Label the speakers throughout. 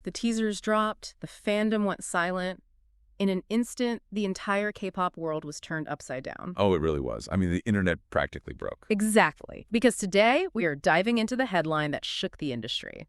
Speaker 1: The teasers dropped, the fandom went silent. In an instant, the entire K-pop world was turned upside down.
Speaker 2: Oh, it really was. I mean, the internet practically broke.
Speaker 1: Exactly. Because today, we are diving into the headline that shook the industry.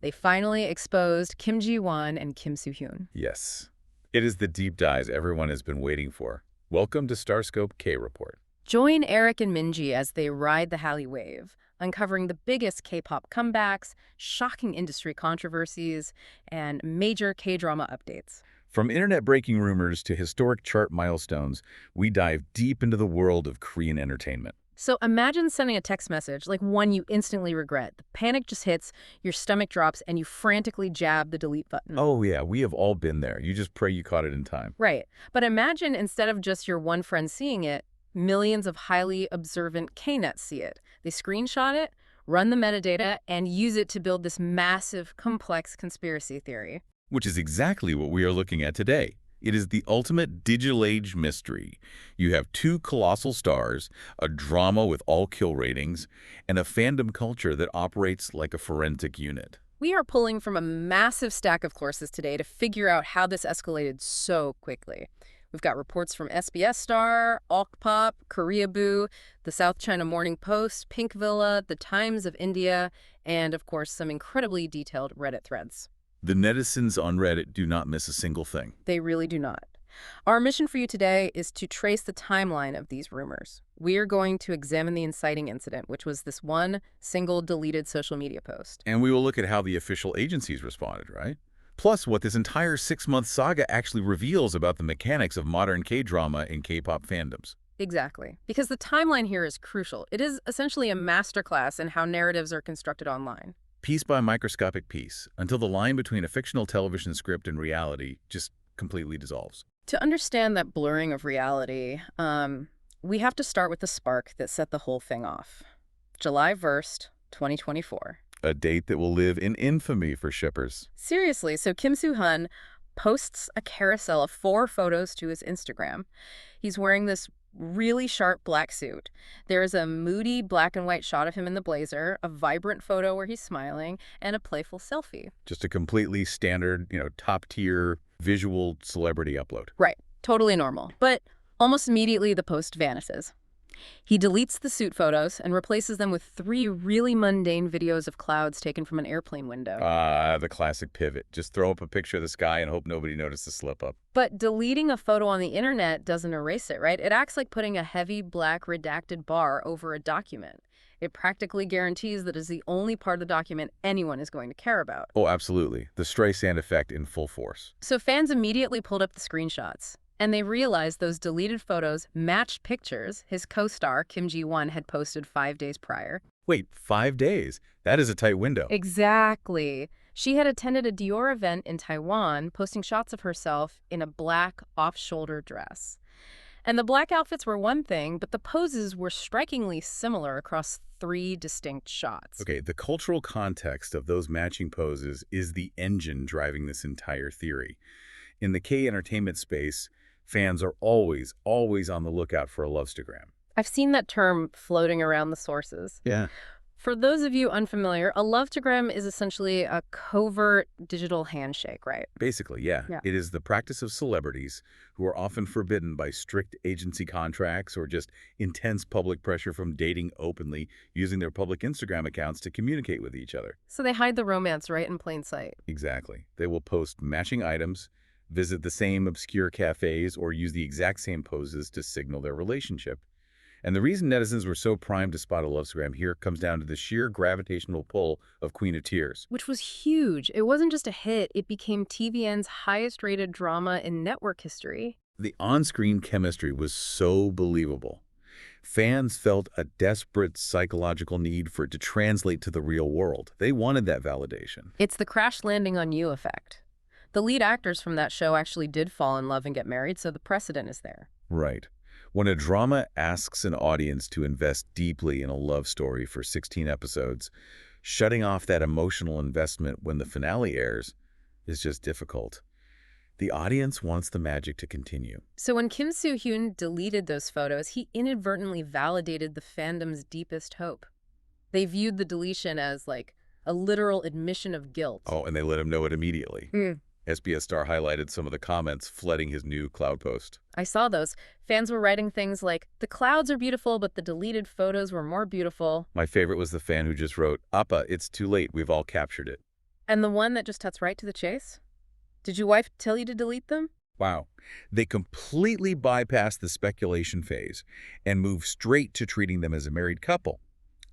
Speaker 1: They finally exposed Kim Ji-won and Kim Soo Hyun.
Speaker 2: Yes. It is the deep dives everyone has been waiting for. Welcome to Starscope K-Report.
Speaker 1: Join Eric and Minji as they ride the Hallyu wave, uncovering the biggest K-pop comebacks, shocking industry controversies, and major K-drama updates.
Speaker 2: From internet-breaking rumors to historic chart milestones, we dive deep into the world of Korean entertainment.
Speaker 1: So imagine sending a text message, like one you instantly regret. The panic just hits, your stomach drops, and you frantically jab the delete button.
Speaker 2: Oh yeah, we have all been there. You just pray you caught it in time.
Speaker 1: Right. But imagine instead of just your one friend seeing it, millions of highly observant K-nets see it. They screenshot it, run the metadata, and use it to build this massive, complex conspiracy theory.
Speaker 2: Which is exactly what we are looking at today. It is the ultimate digital age mystery. You have two colossal stars, a drama with all kill ratings, and a fandom culture that operates like a forensic unit.
Speaker 1: We are pulling from a massive stack of courses today to figure out how this escalated so quickly. We've got reports from SBS Star, Okpop, Koreaboo, the South China Morning Post, Pink Villa, the Times of India, and of course some incredibly detailed Reddit threads.
Speaker 2: The netizens on Reddit do not miss a single thing.
Speaker 1: They really do not. Our mission for you today is to trace the timeline of these rumors. We are going to examine the inciting incident, which was this one single deleted social media post.
Speaker 2: And we will look at how the official agencies responded, right? Plus, what this entire 6-month saga actually reveals about the mechanics of modern K-drama and K-pop fandoms.
Speaker 1: Exactly. Because the timeline here is crucial. It is essentially a masterclass in how narratives are constructed online.
Speaker 2: Piece by microscopic piece, until the line between a fictional television script and reality just completely dissolves.
Speaker 1: To understand that blurring of reality, we have to start with the spark that set the whole thing off. July 1st, 2024.
Speaker 2: A date that will live in infamy for shippers.
Speaker 1: Seriously, so Kim Soo Hyun posts a carousel of 4 photos to his Instagram. He's wearing this really sharp black suit. There is a moody black and white shot of him in the blazer, a vibrant photo where he's smiling, and a playful selfie.
Speaker 2: Just a completely standard, top-tier visual celebrity upload.
Speaker 1: Right. Totally normal. But almost immediately the post vanishes. He deletes the suit photos and replaces them with 3 really mundane videos of clouds taken from an airplane window.
Speaker 2: The classic pivot. Just throw up a picture of the sky and hope nobody noticed the slip-up.
Speaker 1: But deleting a photo on the internet doesn't erase it, right? It acts like putting a heavy black redacted bar over a document. It practically guarantees that it's the only part of the document anyone is going to care about.
Speaker 2: Oh, absolutely. The Streisand effect in full force.
Speaker 1: So fans immediately pulled up the screenshots. And they realized those deleted photos matched pictures his co-star Kim Ji-won had posted 5 days prior.
Speaker 2: Wait, 5 days? That is a tight window.
Speaker 1: Exactly. She had attended a Dior event in Taiwan, posting shots of herself in a black off-shoulder dress. And the black outfits were one thing, but the poses were strikingly similar across 3 distinct shots.
Speaker 2: Okay, the cultural context of those matching poses is the engine driving this entire theory. In the K-entertainment space, fans are always on the lookout for a Lovestagram.
Speaker 1: I've seen that term floating around the sources.
Speaker 2: Yeah.
Speaker 1: For those of you unfamiliar, a Lovestagram is essentially a covert digital handshake, right?
Speaker 2: Basically, yeah. It is the practice of celebrities who are often forbidden by strict agency contracts or just intense public pressure from dating openly, using their public Instagram accounts to communicate with each other.
Speaker 1: So they hide the romance right in plain sight.
Speaker 2: Exactly. They will post matching items, visit the same obscure cafes, or use the exact same poses to signal their relationship. And the reason netizens were so primed to spot a Lovestagram here comes down to the sheer gravitational pull of Queen of Tears.
Speaker 1: Which was huge. It wasn't just a hit, it became TVN's highest-rated drama in network history.
Speaker 2: The on-screen chemistry was so believable. Fans felt a desperate psychological need for it to translate to the real world. They wanted that validation.
Speaker 1: It's the crash landing on you effect. The lead actors from that show actually did fall in love and get married, so the precedent is there.
Speaker 2: Right. When a drama asks an audience to invest deeply in a love story for 16 episodes, shutting off that emotional investment when the finale airs is just difficult. The audience wants the magic to continue.
Speaker 1: So when Kim Soo Hyun deleted those photos, he inadvertently validated the fandom's deepest hope. They viewed the deletion as, like, A literal admission of guilt.
Speaker 2: Oh, and they let him know it immediately. SBS Star highlighted some of the comments flooding his new cloud post.
Speaker 1: I saw those. Fans were writing things like, the clouds are beautiful, but the deleted photos were more beautiful.
Speaker 2: My favorite was the fan who just wrote, "Appa, it's too late. We've all captured it."
Speaker 1: And the one that just cuts right to the chase? Did your wife tell you to delete them?
Speaker 2: Wow. They completely bypassed the speculation phase and moved straight to treating them as a married couple.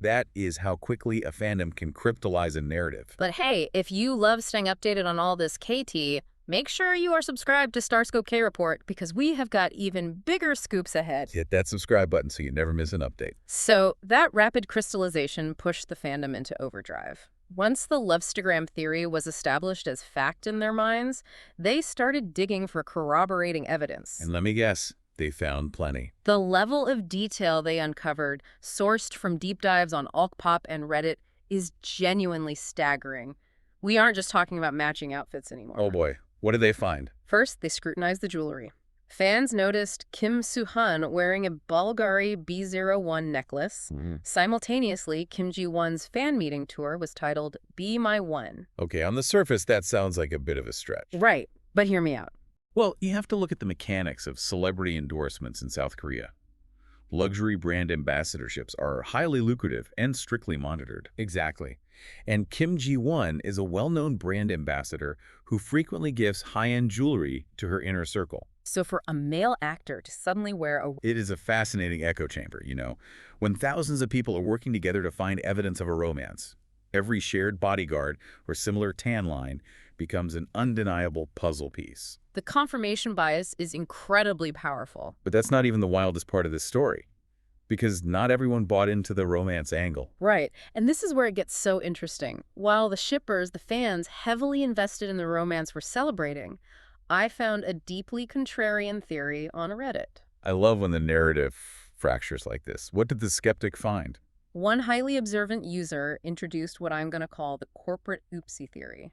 Speaker 2: That is how quickly a fandom can cryptalize a narrative.
Speaker 1: But hey, if you love staying updated on all this KT, make sure you are subscribed to Starscope K Report because we have got even bigger scoops ahead.
Speaker 2: Hit that subscribe button so you never miss an update.
Speaker 1: So that rapid crystallization pushed the fandom into overdrive. Once the Lovestagram theory was established as fact in their minds, they started digging for corroborating evidence.
Speaker 2: And let me guess, they found plenty.
Speaker 1: The level of detail they uncovered, sourced from deep dives on Alkpop and Reddit, is genuinely staggering. We aren't just talking about matching outfits anymore.
Speaker 2: Oh boy, what did they find?
Speaker 1: First, they scrutinized the jewelry. Fans noticed Kim Soo Hyun wearing a Bulgari B01 necklace. Simultaneously, Kim Ji-won's fan meeting tour was titled Be My One.
Speaker 2: Okay, on the surface, that sounds like a bit of a stretch.
Speaker 1: Right, but hear me out.
Speaker 2: Well, you have to look at the mechanics of celebrity endorsements in South Korea. Luxury brand ambassadorships are highly lucrative and strictly monitored. Exactly. And Kim Ji-won is a well-known brand ambassador who frequently gives high-end jewelry to her inner circle.
Speaker 1: So for a male actor to suddenly wear a...
Speaker 2: It is a fascinating echo chamber, you know, when thousands of people are working together to find evidence of a romance. Every shared bodyguard or similar tan line becomes an undeniable puzzle piece.
Speaker 1: The confirmation bias is incredibly powerful.
Speaker 2: But that's not even the wildest part of this story, because not everyone bought into the romance angle.
Speaker 1: Right, and this is where it gets so interesting. While the shippers, the fans, heavily invested in the romance were celebrating, I found a deeply contrarian theory on Reddit.
Speaker 2: I love when the narrative fractures like this. What did the skeptic find?
Speaker 1: One highly observant user introduced what I'm going to call the corporate oopsie theory.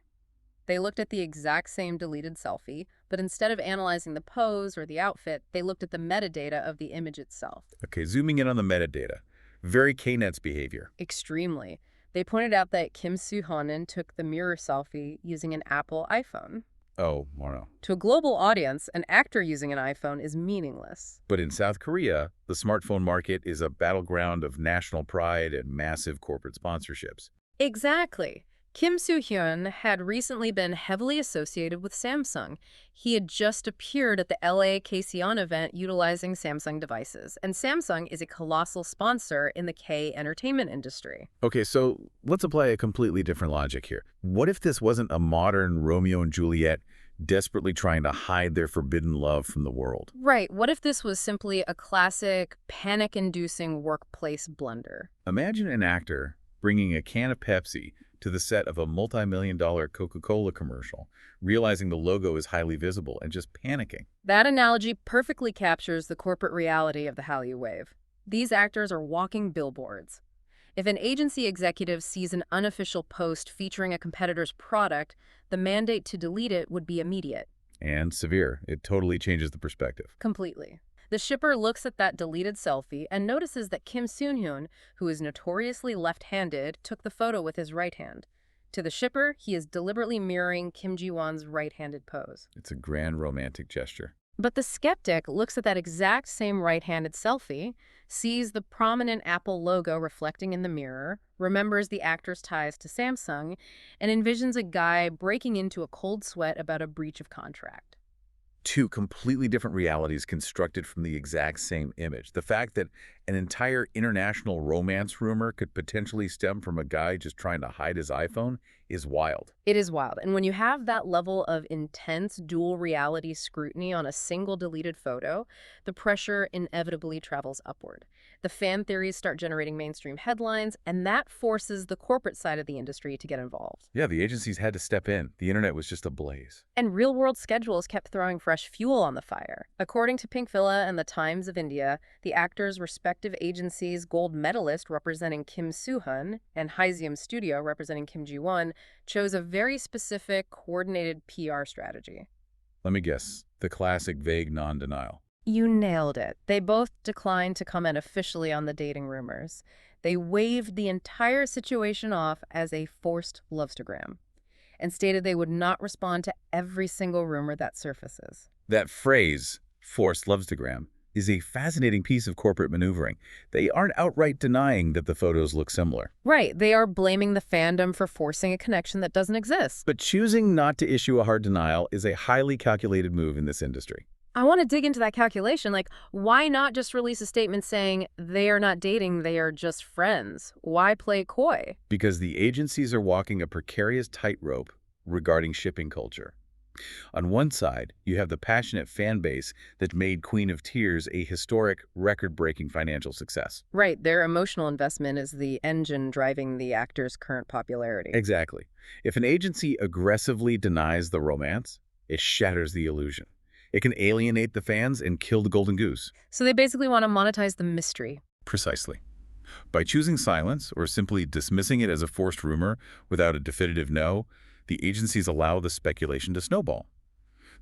Speaker 1: They looked at the exact same deleted selfie, but instead of analyzing the pose or the outfit, they looked at the metadata of the image itself.
Speaker 2: Okay, zooming in on the metadata. Very Knet's behavior.
Speaker 1: Extremely. They pointed out that Kim Soo Hyun took the mirror selfie using an Apple iPhone.
Speaker 2: Oh, no.
Speaker 1: To a global audience, an actor using an iPhone is meaningless.
Speaker 2: But in South Korea, the smartphone market is a battleground of national pride and massive corporate sponsorships.
Speaker 1: Exactly. Kim Soo Hyun had recently been heavily associated with Samsung. He had just appeared at the LA KCON event utilizing Samsung devices, and Samsung is a colossal sponsor in the K-entertainment industry.
Speaker 2: Okay, so let's apply a completely different logic here. What if this wasn't a modern Romeo and Juliet desperately trying to hide their forbidden love from the world?
Speaker 1: Right. What if this was simply a classic, panic-inducing workplace blunder?
Speaker 2: Imagine an actor bringing a can of Pepsi to the set of a multi-million-dollar Coca-Cola commercial, realizing the logo is highly visible and just panicking.
Speaker 1: That analogy perfectly captures the corporate reality of the Hallyu wave. These actors are walking billboards. If an agency executive sees an unofficial post featuring a competitor's product, the mandate to delete it would be immediate.
Speaker 2: And severe. It totally changes the perspective.
Speaker 1: Completely. The shipper looks at that deleted selfie and notices that Kim Soo Hyun, who is notoriously left-handed, took the photo with his right hand. To the shipper, he is deliberately mirroring Kim Ji-won's right-handed pose.
Speaker 2: It's a grand romantic gesture.
Speaker 1: But the skeptic looks at that exact same right-handed selfie, sees the prominent Apple logo reflecting in the mirror, remembers the actor's ties to Samsung, and envisions a guy breaking into a cold sweat about a breach of contract.
Speaker 2: Two completely different realities constructed from the exact same image. The fact that an entire international romance rumor could potentially stem from a guy just trying to hide his iPhone is wild.
Speaker 1: It is wild. And when you have that level of intense dual reality scrutiny on a single deleted photo, the pressure inevitably travels upward. The fan theories start generating mainstream headlines, and that forces the corporate side of the industry to get involved.
Speaker 2: Yeah, the agencies had to step in. The internet was just ablaze.
Speaker 1: And real-world schedules kept throwing fresh fuel on the fire. According to Pink Villa and the Times of India, the actors' respective agencies' Gold Medalist representing Kim Soo Hyun and HighZiumStudio representing Kim Ji-won chose a very specific, coordinated PR strategy.
Speaker 2: Let me guess. The classic vague non-denial.
Speaker 1: You nailed it. They both declined to comment officially on the dating rumors. They waved the entire situation off as a forced Lovestagram and stated they would not respond to every single rumor that surfaces.
Speaker 2: That phrase, forced Lovestagram, is a fascinating piece of corporate maneuvering. They aren't outright denying that the photos look similar.
Speaker 1: Right, they are blaming the fandom for forcing a connection that doesn't exist.
Speaker 2: But choosing not to issue a hard denial is a highly calculated move in this industry.
Speaker 1: I want to dig into that calculation. Like, why not just release a statement saying they are not dating, they are just friends? Why play coy?
Speaker 2: Because the agencies are walking a precarious tightrope regarding shipping culture. On one side, you have the passionate fan base that made Queen of Tears a historic, record-breaking financial success.
Speaker 1: Right, their emotional investment is the engine driving the actor's current popularity.
Speaker 2: Exactly. If an agency aggressively denies the romance, it shatters the illusion. It can alienate the fans and kill the golden goose.
Speaker 1: So they basically want to monetize the mystery.
Speaker 2: Precisely. By choosing silence or simply dismissing it as a forced rumor without a definitive no, the agencies allow the speculation to snowball.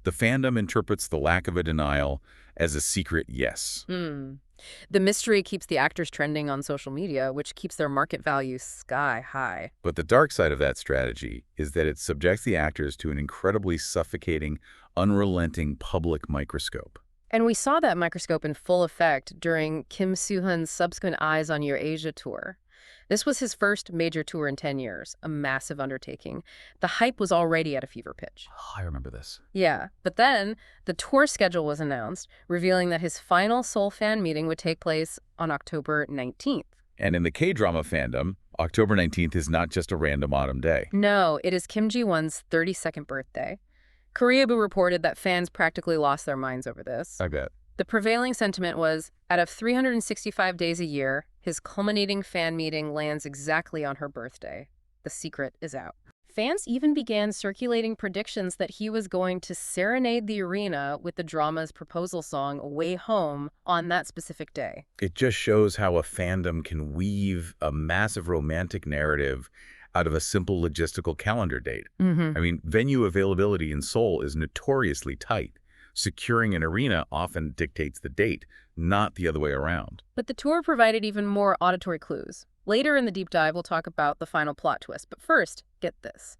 Speaker 2: The fandom interprets the lack of a denial as a secret yes.
Speaker 1: The mystery keeps the actors trending on social media, which keeps their market value sky high.
Speaker 2: But the dark side of that strategy is that it subjects the actors to an incredibly suffocating, unrelenting public microscope.
Speaker 1: And we saw that microscope in full effect during Kim Soo Hyun's subsequent Eyes on Your Asia tour. This was his first major tour in 10 years, a massive undertaking. The hype was already at a fever pitch.
Speaker 2: Oh, I remember this.
Speaker 1: Yeah, but then the tour schedule was announced, revealing that his final Seoul fan meeting would take place on October 19th.
Speaker 2: And in the K-drama fandom, October 19th is not just a random autumn day.
Speaker 1: No, it is Kim Ji-won's 32nd birthday. Koreaboo reported that fans practically lost their minds over this.
Speaker 2: I bet.
Speaker 1: The prevailing sentiment was, out of 365 days a year, his culminating fan meeting lands exactly on her birthday. The secret is out. Fans even began circulating predictions that he was going to serenade the arena with the drama's proposal song, Way Home, on that specific day.
Speaker 2: It just shows how a fandom can weave a massive romantic narrative out of a simple logistical calendar date. I mean, venue availability in Seoul is notoriously tight. Securing an arena often dictates the date, not the other way around.
Speaker 1: But the tour provided even more auditory clues. Later in the deep dive, we'll talk about the final plot twist. But first, get this.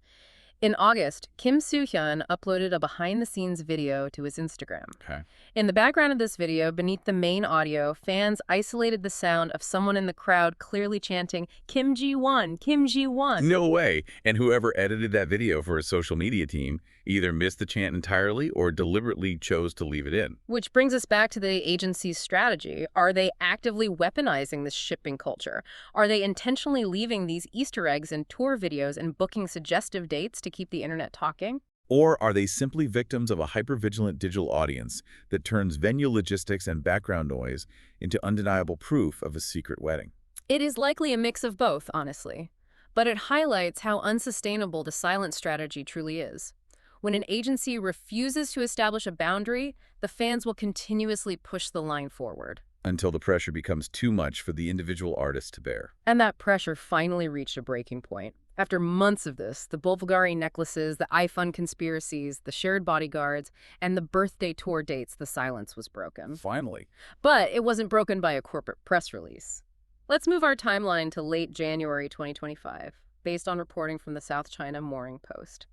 Speaker 1: In August, Kim Soo Hyun uploaded a behind-the-scenes video to his Instagram.
Speaker 2: Okay.
Speaker 1: In the background of this video, beneath the main audio, fans isolated the sound of someone in the crowd clearly chanting, Kim Ji-won, Kim Ji-won.
Speaker 2: No way. And whoever edited that video for his social media team either missed the chant entirely or deliberately chose to leave it in.
Speaker 1: Which brings us back to the agency's strategy. Are they actively weaponizing this shipping culture? Are they intentionally leaving these Easter eggs in tour videos and booking suggestive dates to keep the internet talking?
Speaker 2: Or are they simply victims of a hypervigilant digital audience that turns venue logistics and background noise into undeniable proof of a secret wedding?
Speaker 1: It is likely a mix of both, honestly. But it highlights how unsustainable the silent strategy truly is. When an agency refuses to establish a boundary, the fans will continuously push the line forward.
Speaker 2: Until the pressure becomes too much for the individual artist to bear.
Speaker 1: And that pressure finally reached a breaking point. After months of this, the Bulgari necklaces, the iPhone conspiracies, the shared bodyguards, and the birthday tour dates, the silence was broken.
Speaker 2: Finally.
Speaker 1: But it wasn't broken by a corporate press release. Let's move our timeline to late January 2025, based on reporting from the South China Morning Post.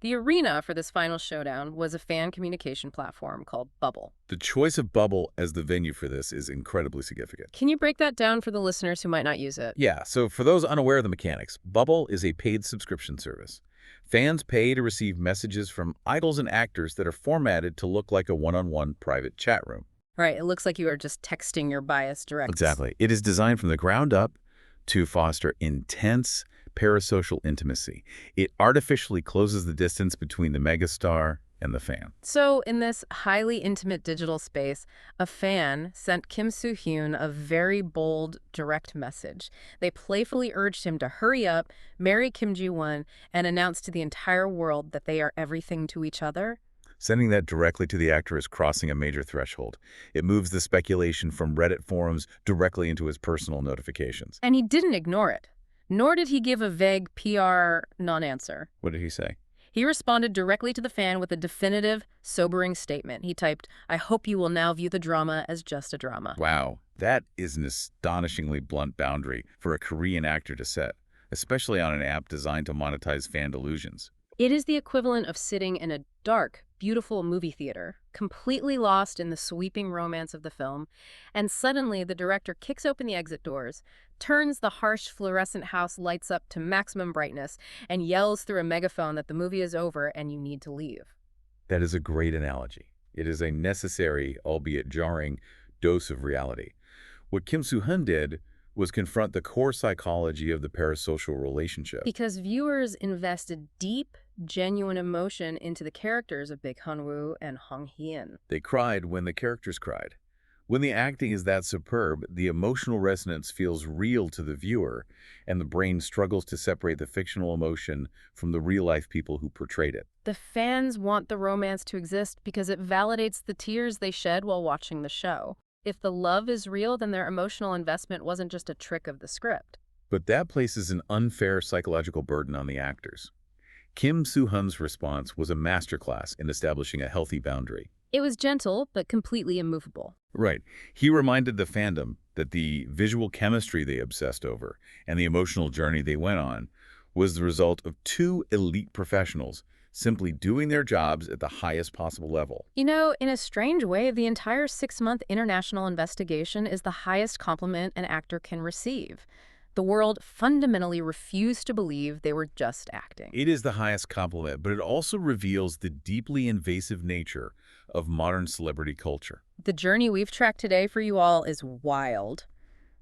Speaker 1: The arena for this final showdown was a fan communication platform called Bubble.
Speaker 2: The choice of Bubble as the venue for this is incredibly significant.
Speaker 1: Can you break that down for the listeners who might not use it?
Speaker 2: Yeah, so for those unaware of the mechanics, Bubble is a paid subscription service. Fans pay to receive messages from idols and actors that are formatted to look like a one-on-one private chat room.
Speaker 1: Right, it looks like you are just texting your bias directly.
Speaker 2: Exactly. It is designed from the ground up to foster intense parasocial intimacy. It artificially closes the distance between the megastar and the fan.
Speaker 1: So in this highly intimate digital space, a fan sent Kim Soo Hyun a very bold, direct message. They playfully urged him to hurry up, marry Kim Ji-won, and announce to the entire world that they are everything to each other.
Speaker 2: Sending that directly to the actor is crossing a major threshold. It moves the speculation from Reddit forums directly into his personal notifications.
Speaker 1: And he didn't ignore it. Nor did he give a vague PR non-answer.
Speaker 2: What did he say?
Speaker 1: He responded directly to the fan with a definitive, sobering statement. He typed, "I hope you will now view the drama as just a drama."
Speaker 2: Wow, that is an astonishingly blunt boundary for a Korean actor to set, especially on an app designed to monetize fan delusions.
Speaker 1: It is the equivalent of sitting in a dark, beautiful movie theater, completely lost in the sweeping romance of the film, and suddenly the director kicks open the exit doors, turns the harsh fluorescent house lights up to maximum brightness, and yells through a megaphone that the movie is over and you need to leave.
Speaker 2: That is a great analogy. It is a necessary, albeit jarring, dose of reality. What Kim Soo Hyun did was confront the core psychology of the parasocial relationship.
Speaker 1: Because viewers invested deep, genuine emotion into the characters of Big Hyun-woo and Hong Hee-in.
Speaker 2: They cried when the characters cried. When the acting is that superb, the emotional resonance feels real to the viewer, and the brain struggles to separate the fictional emotion from the real-life people who portrayed it.
Speaker 1: The fans want the romance to exist because it validates the tears they shed while watching the show. If the love is real, then their emotional investment wasn't just a trick of the script.
Speaker 2: But that places an unfair psychological burden on the actors. Kim Soo Hyun's response was a masterclass in establishing a healthy boundary.
Speaker 1: It was gentle, but completely immovable.
Speaker 2: Right. He reminded the fandom that the visual chemistry they obsessed over and the emotional journey they went on was the result of two elite professionals simply doing their jobs at the highest possible level.
Speaker 1: You know, in a strange way, the entire 6-month international investigation is the highest compliment an actor can receive. The world fundamentally refused to believe they were just acting.
Speaker 2: It is the highest compliment, but it also reveals the deeply invasive nature of modern celebrity culture.
Speaker 1: The journey we've tracked today for you all is wild.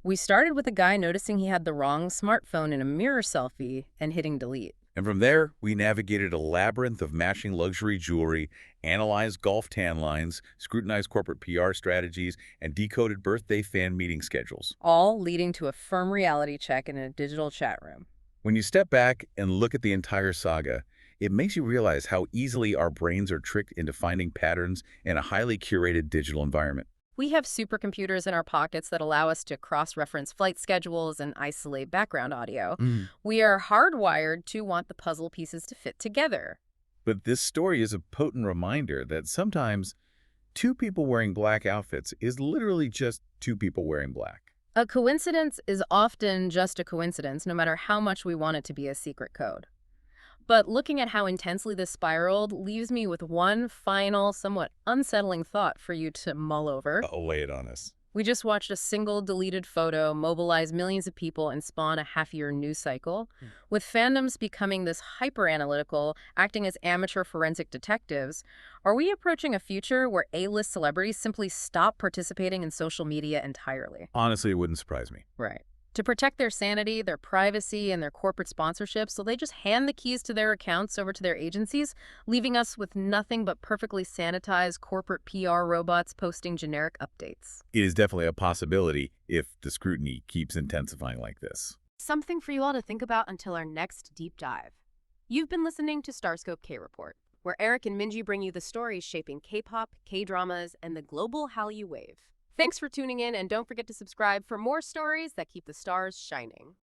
Speaker 1: We started with a guy noticing he had the wrong smartphone in a mirror selfie and hitting delete.
Speaker 2: And from there, we navigated a labyrinth of matching luxury jewelry, analyzed golf tan lines, scrutinized corporate PR strategies, and decoded birthday fan meeting schedules.
Speaker 1: All leading to a firm reality check in a digital chat room.
Speaker 2: When you step back and look at the entire saga, it makes you realize how easily our brains are tricked into finding patterns in a highly curated digital environment.
Speaker 1: We have supercomputers in our pockets that allow us to cross-reference flight schedules and isolate background audio. We are hardwired to want the puzzle pieces to fit together.
Speaker 2: But this story is a potent reminder that sometimes two people wearing black outfits is literally just two people wearing black.
Speaker 1: A coincidence is often just a coincidence, no matter how much we want it to be a secret code. But looking at how intensely this spiraled leaves me with one final, somewhat unsettling thought for you to mull over.
Speaker 2: Oh, lay it on us.
Speaker 1: We just watched a single deleted photo mobilize millions of people and spawn a half-year news cycle, with fandoms becoming this hyper-analytical, acting as amateur forensic detectives. Are we approaching a future where A-list celebrities simply stop participating in social media entirely?
Speaker 2: Honestly, it wouldn't surprise me.
Speaker 1: Right. To protect their sanity, their privacy, and their corporate sponsorships, so they just hand the keys to their accounts over to their agencies, leaving us with nothing but perfectly sanitized corporate PR robots posting generic updates.
Speaker 2: It is definitely a possibility if the scrutiny keeps intensifying like this.
Speaker 1: Something for you all to think about until our next deep dive. You've been listening to Starscope K-Report, where Eric and Minji bring you the stories shaping K-pop, K-dramas, and the global Hallyu wave. Thanks for tuning in, and don't forget to subscribe for more stories that keep the stars shining.